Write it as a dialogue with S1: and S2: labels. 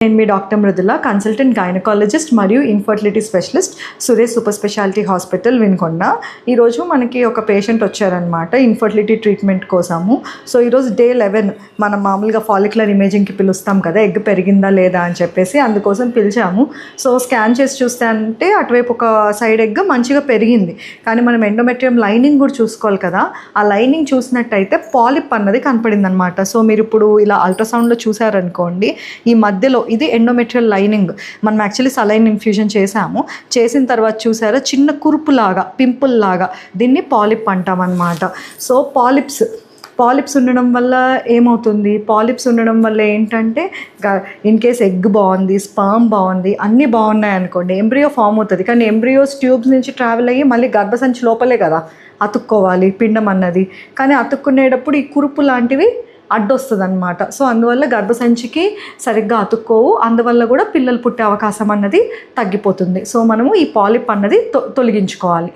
S1: నేను మీ doctor Mrudula, consultant gynaecologist మరియు infertility specialist, Suresh super speciality hospital, Vinukonda. ఈరోజు మనకి ఒక పేషెంట్ వచ్చారనమాట ఇన్ఫర్టిలిటీ ట్రీట్మెంట్ కోసము. సో ఈరోజు డే 11 మనం మామూలుగా ఫాలిక్యులర్ ఇమేజింగ్కి పిలుస్తాం కదా, ఎగ్ పెరిగిందా లేదా అని చెప్పేసి, అందుకోసం పిలిచాము. సో స్కాన్ చేసి చూస్తే అంటే అటువైపు ఒక సైడ్ ఎగ్ మంచిగా పెరిగింది, కానీ మనం ఎండోమెట్రియం లైనింగ్ కూడా చూసుకోవాలి కదా. ఆ లైనింగ్ చూసినట్టయితే పాలిప్ అన్నది కనపడింది అనమాట. సో మీరు ఇప్పుడు ఇలా అల్ట్రాసౌండ్లో చూసారనుకోండి, ఈ మధ్యలో ఇది ఎండోమెట్రియల్ లైనింగ్. మనం యాక్చువల్లీ సలైన్ ఇన్ఫ్యూజన్ చేసాము. చేసిన తర్వాత చూసారా చిన్న కురుపు లాగా, పింపుల్ లాగా, దీన్ని పాలిప్ అంటాం అన్నమాట. సో పాలిప్స్ ఉండడం వల్ల ఏమవుతుంది, పాలిప్స్ ఉండడం వల్ల ఏంటంటే ఇన్ కేస్ ఎగ్ బాగుంది, స్పర్మ్ బాగుంది, అన్నీ బాగున్నాయి అనుకోండి, ఎంబ్రియో ఫామ్ అవుతుంది. కానీ ఎంబ్రియోస్ ట్యూబ్స్ నుంచి ట్రావెల్ అయ్యి మళ్ళీ గర్భసంచి లోపలే కదా అతుక్కోవాలి పిండం అన్నది. కానీ అతుక్కునేటప్పుడు ఈ కురుపు లాంటివి అడ్డొస్తుంది అనమాట. సో అందువల్ల గర్భసంచికి సరిగ్గా అతుక్కోవు, అందువల్ల కూడా పిల్లలు పుట్టే అవకాశం అన్నది తగ్గిపోతుంది. సో మనము ఈ పాలిప్ అన్నది తొలగించుకోవాలి.